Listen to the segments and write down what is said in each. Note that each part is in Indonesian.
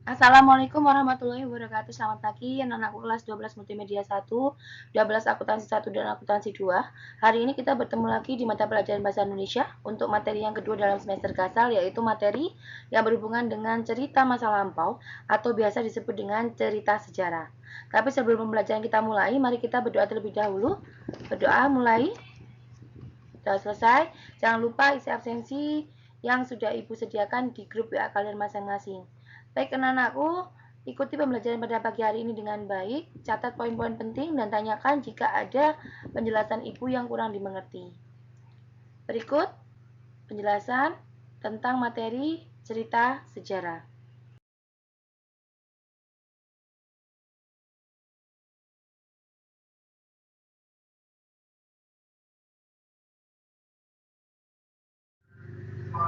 Assalamualaikum warahmatullahi wabarakatuh. Selamat pagi anak-anakku kelas 12 Multimedia 1, 12 Akuntansi 1 dan Akuntansi 2. Hari ini kita bertemu lagi di mata pelajaran Bahasa Indonesia untuk materi yang kedua dalam semester Kasal, yaitu materi yang berhubungan dengan cerita masa lampau atau biasa disebut dengan cerita sejarah. Tapi sebelum pembelajaran kita mulai, mari kita berdoa terlebih dahulu. Berdoa mulai. Sudah selesai. Jangan lupa isi absensi yang sudah Ibu sediakan di grup WA kalian masing-masing. Baik anak-anakku, ikuti pembelajaran pada pagi hari ini dengan baik, catat poin-poin penting dan tanyakan jika ada penjelasan Ibu yang kurang dimengerti. Berikut penjelasan tentang materi cerita sejarah.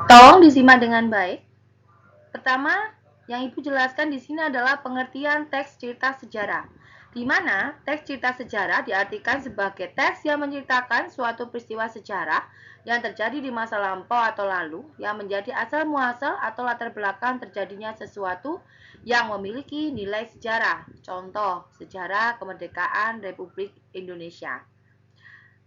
Tolong disimak dengan baik. Pertama, yang Ibu jelaskan di sini adalah pengertian teks cerita sejarah, di mana teks cerita sejarah diartikan sebagai teks yang menceritakan suatu peristiwa sejarah yang terjadi di masa lampau atau lalu, yang menjadi asal muasal atau latar belakang terjadinya sesuatu yang memiliki nilai sejarah. Contoh, sejarah kemerdekaan Republik Indonesia.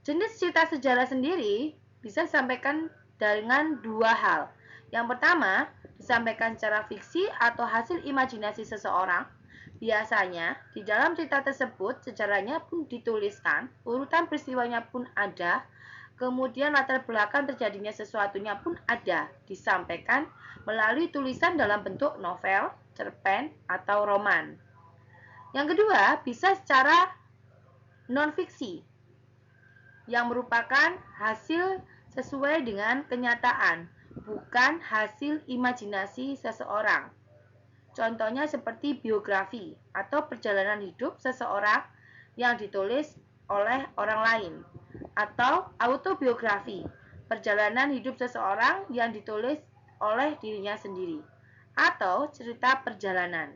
Jenis cerita sejarah sendiri bisa disampaikan dengan dua hal. Yang pertama, disampaikan secara fiksi atau hasil imajinasi seseorang. Biasanya, di dalam cerita tersebut, sejarahnya pun dituliskan, urutan peristiwanya pun ada, kemudian latar belakang terjadinya sesuatunya pun ada, disampaikan melalui tulisan dalam bentuk novel, cerpen, atau roman. Yang kedua, bisa secara non-fiksi, yang merupakan hasil sesuai dengan kenyataan, bukan hasil imajinasi seseorang. Contohnya seperti biografi atau perjalanan hidup seseorang yang ditulis oleh orang lain, atau autobiografi, perjalanan hidup seseorang yang ditulis oleh dirinya sendiri, atau cerita perjalanan.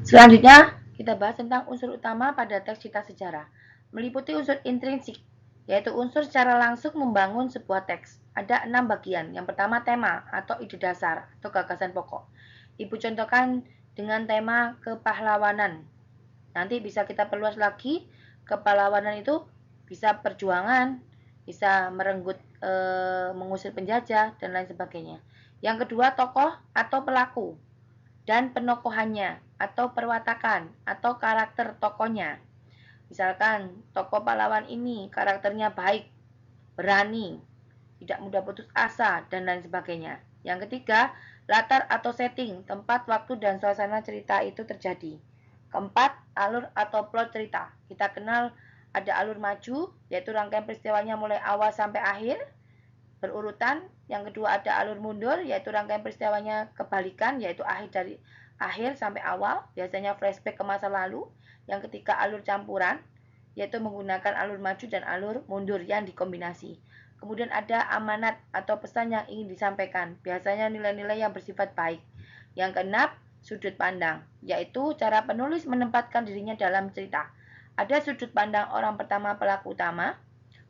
Selanjutnya, kita bahas tentang unsur utama pada teks cerita sejarah. Meliputi unsur intrinsik, yaitu unsur secara langsung membangun sebuah teks. Ada 6 bagian. Yang pertama tema atau ide dasar atau gagasan pokok. Ibu contohkan dengan tema kepahlawanan. Nanti bisa kita perluas lagi, kepahlawanan itu bisa perjuangan, bisa merenggut, mengusir penjajah, dan lain sebagainya. Yang kedua, tokoh atau pelaku dan penokohannya atau perwatakan atau karakter tokohnya. Misalkan tokoh pahlawan ini karakternya baik, berani, tidak mudah putus asa, dan lain sebagainya. Yang ketiga, latar atau setting, tempat, waktu, dan suasana cerita itu terjadi. Keempat, alur atau plot cerita. Kita kenal ada alur maju, yaitu rangkaian peristiwanya mulai awal sampai akhir, berurutan. Yang kedua ada alur mundur, yaitu rangkaian peristiwanya kebalikan, yaitu akhir dari akhir sampai awal, biasanya flashback ke masa lalu. Yang ketiga alur campuran, yaitu menggunakan alur maju dan alur mundur yang dikombinasi. Kemudian ada amanat atau pesan yang ingin disampaikan, biasanya nilai-nilai yang bersifat baik. Yang keenam, sudut pandang, yaitu cara penulis menempatkan dirinya dalam cerita. Ada sudut pandang orang pertama pelaku utama,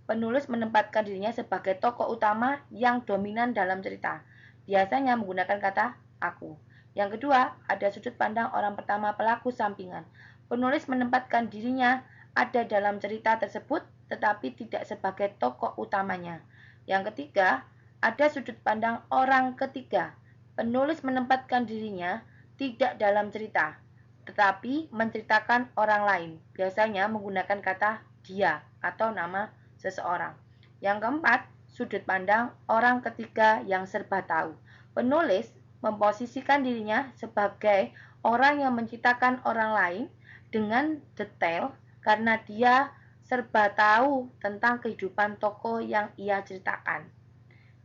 penulis menempatkan dirinya sebagai tokoh utama yang dominan dalam cerita, biasanya menggunakan kata aku. Yang kedua, ada sudut pandang orang pertama pelaku sampingan. Penulis menempatkan dirinya ada dalam cerita tersebut tetapi tidak sebagai tokoh utamanya. Yang ketiga, ada sudut pandang orang ketiga. Penulis menempatkan dirinya tidak dalam cerita, tetapi menceritakan orang lain, biasanya menggunakan kata dia atau nama seseorang. Yang keempat, sudut pandang orang ketiga yang serba tahu. Penulis memposisikan dirinya sebagai orang yang menceritakan orang lain dengan detail karena dia serba tahu tentang kehidupan tokoh yang ia ceritakan.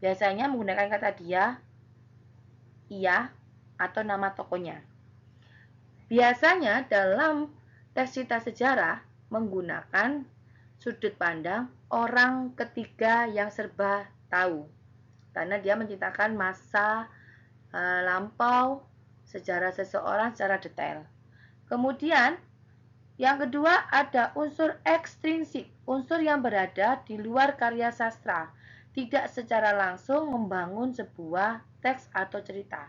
Biasanya menggunakan kata dia, ia, atau nama tokohnya. Biasanya dalam teks cerita sejarah menggunakan sudut pandang orang ketiga yang serba tahu, karena dia menceritakan masa lampau sejarah seseorang secara detail. Kemudian yang kedua ada unsur ekstrinsik, unsur yang berada di luar karya sastra. tidak secara langsung membangun sebuah teks atau cerita.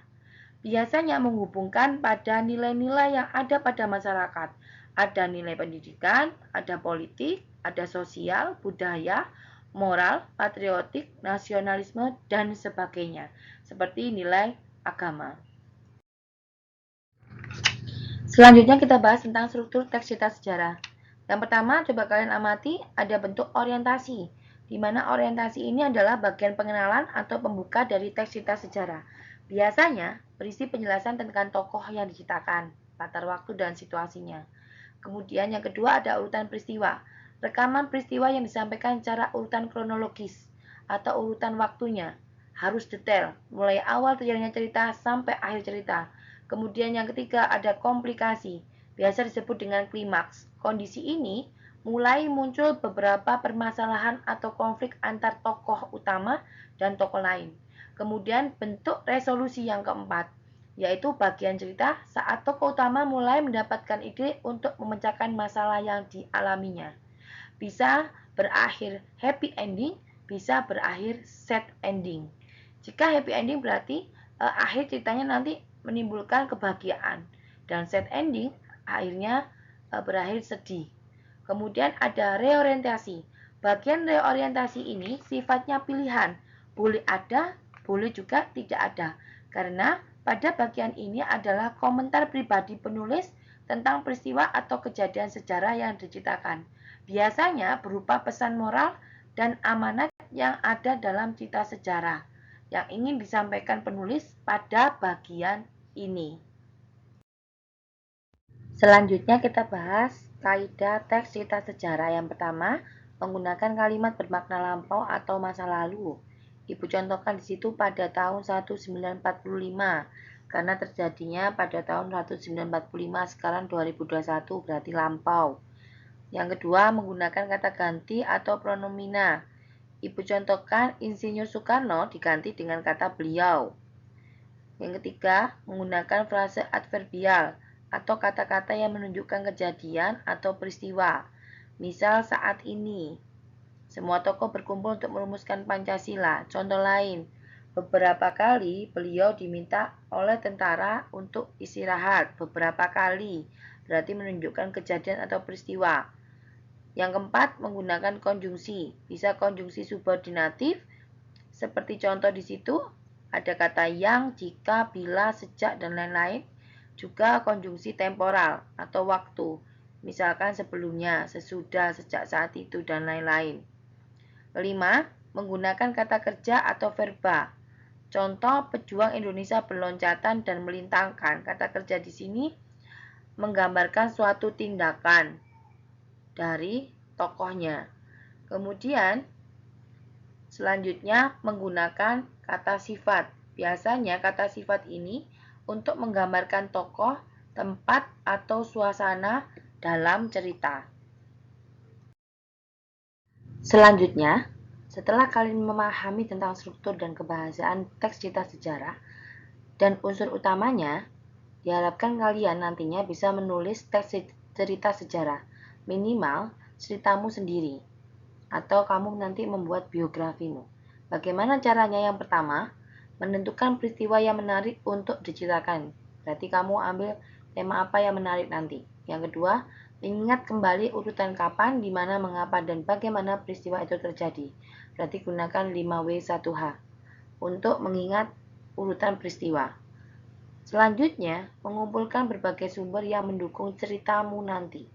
Biasanya menghubungkan pada nilai-nilai yang ada pada masyarakat. Ada nilai pendidikan, ada politik, ada sosial, budaya, moral, patriotik, nasionalisme, dan sebagainya. Seperti nilai agama. Selanjutnya kita bahas tentang struktur teks cerita sejarah. Yang pertama, coba kalian amati ada bentuk orientasi, di mana orientasi ini adalah bagian pengenalan atau pembuka dari teks cerita sejarah. Biasanya berisi penjelasan tentang tokoh yang diceritakan, latar waktu dan situasinya. Kemudian yang kedua ada urutan peristiwa. Rekaman peristiwa yang disampaikan secara urutan kronologis atau urutan waktunya harus detail, mulai awal terjadinya cerita sampai akhir cerita. Kemudian yang ketiga ada komplikasi, biasa disebut dengan klimaks. Kondisi ini mulai muncul beberapa permasalahan atau konflik antar tokoh utama dan tokoh lain. Kemudian bentuk resolusi yang keempat, yaitu bagian cerita saat tokoh utama mulai mendapatkan ide untuk memecahkan masalah yang dialaminya. Bisa berakhir happy ending, bisa berakhir sad ending. Jika happy ending berarti akhir ceritanya nanti menimbulkan kebahagiaan, dan sad ending akhirnya berakhir sedih. Kemudian ada reorientasi. Bagian reorientasi ini sifatnya pilihan, boleh ada, boleh juga tidak ada. Karena pada bagian ini adalah komentar pribadi penulis tentang peristiwa atau kejadian sejarah yang diceritakan. Biasanya berupa pesan moral dan amanat yang ada dalam cerita sejarah yang ingin disampaikan penulis pada bagian ini. Selanjutnya kita bahas kaidah teks cerita sejarah. Yang pertama, menggunakan kalimat bermakna lampau atau masa lalu. Ibu contohkan di situ pada tahun 1945 karena terjadinya pada tahun 1945, sekarang 2021 berarti lampau. Yang kedua, menggunakan kata ganti atau pronomina. Ibu contohkan Insinyur Soekarno diganti dengan kata beliau. Yang ketiga, menggunakan frase adverbial atau kata-kata yang menunjukkan kejadian atau peristiwa. Misal saat ini, semua tokoh berkumpul untuk merumuskan Pancasila. Contoh lain, beberapa kali beliau diminta oleh tentara untuk istirahat. Beberapa kali berarti menunjukkan kejadian atau peristiwa. Yang keempat, menggunakan konjungsi. Bisa konjungsi subordinatif, seperti contoh di situ, ada kata yang, jika, bila, sejak, dan lain-lain. Juga konjungsi temporal atau waktu, misalkan sebelumnya, sesudah, sejak saat itu, dan lain-lain. Kelima, menggunakan kata kerja atau verba. Contoh, pejuang Indonesia berloncatan dan melintangkan. Kata kerja di sini menggambarkan suatu tindakan dari tokohnya. Kemudian, selanjutnya menggunakan kata sifat. Biasanya kata sifat ini untuk menggambarkan tokoh, tempat, atau suasana dalam cerita. Selanjutnya, setelah kalian memahami tentang struktur dan kebahasaan teks cerita sejarah dan unsur utamanya, diharapkan kalian nantinya bisa menulis teks cerita sejarah, minimal ceritamu sendiri, atau kamu nanti membuat biografimu. Bagaimana caranya? Yang pertama, menentukan peristiwa yang menarik untuk diceritakan. Berarti kamu ambil tema apa yang menarik nanti. Yang kedua, mengingat kembali urutan kapan, di mana, mengapa, dan bagaimana peristiwa itu terjadi. Berarti gunakan 5W1H untuk mengingat urutan peristiwa. Selanjutnya, mengumpulkan berbagai sumber yang mendukung ceritamu nanti.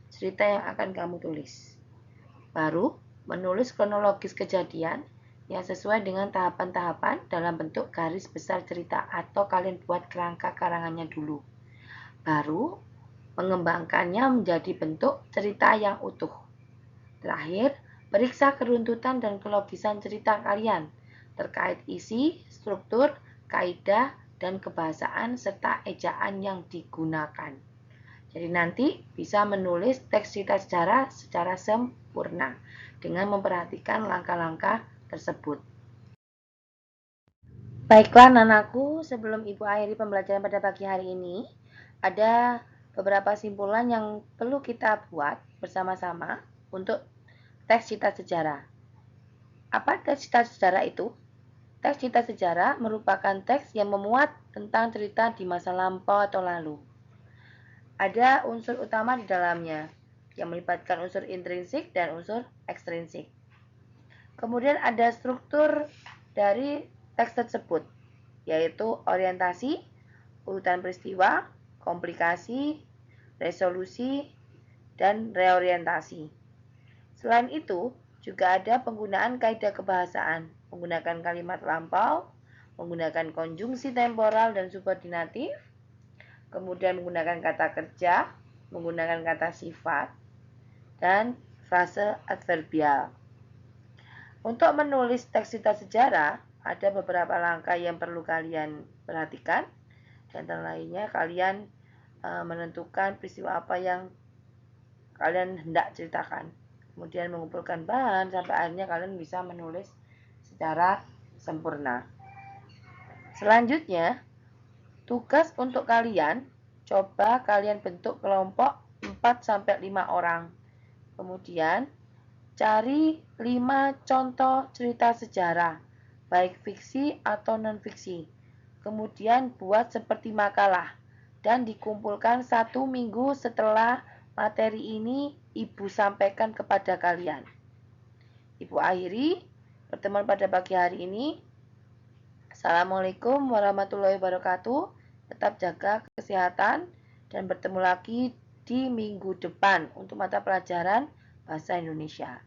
Cerita yang akan kamu tulis. Baru, menulis kronologis kejadian yang sesuai dengan tahapan-tahapan dalam bentuk garis besar cerita atau kalian buat kerangka karangannya dulu. Baru, mengembangkannya menjadi bentuk cerita yang utuh. Terakhir, periksa keruntutan dan kelogisan cerita kalian terkait isi, struktur, kaidah, dan kebahasaan serta ejaan yang digunakan. Jadi nanti bisa menulis teks cerita sejarah secara sempurna dengan memperhatikan langkah-langkah tersebut. Baiklah anakku, sebelum Ibu akhiri pembelajaran pada pagi hari ini, ada beberapa simpulan yang perlu kita buat bersama-sama untuk teks cerita sejarah. Apa teks cerita sejarah itu? Teks cerita sejarah merupakan teks yang memuat tentang cerita di masa lampau atau lalu. Ada unsur utama di dalamnya, yang melibatkan unsur intrinsik dan unsur ekstrinsik. Kemudian ada struktur dari teks tersebut, yaitu orientasi, urutan peristiwa, komplikasi, resolusi, dan reorientasi. Selain itu, juga ada penggunaan kaidah kebahasaan, menggunakan kalimat lampau, menggunakan konjungsi temporal dan subordinatif, kemudian menggunakan kata kerja, menggunakan kata sifat, dan frase adverbial. Untuk menulis teks cerita sejarah, ada beberapa langkah yang perlu kalian perhatikan. Di antara lainnya, kalian menentukan peristiwa apa yang kalian hendak ceritakan. Kemudian mengumpulkan bahan sampai akhirnya kalian bisa menulis secara sempurna. Selanjutnya, tugas untuk kalian, coba kalian bentuk kelompok 4-5 orang. Kemudian, cari 5 contoh cerita sejarah, baik fiksi atau non-fiksi. Kemudian buat seperti makalah dan dikumpulkan 1 minggu setelah materi ini Ibu sampaikan kepada kalian. Ibu akhiri pertemuan pada pagi hari ini. Assalamualaikum warahmatullahi wabarakatuh. Tetap jaga kesehatan dan bertemu lagi di minggu depan untuk mata pelajaran Bahasa Indonesia.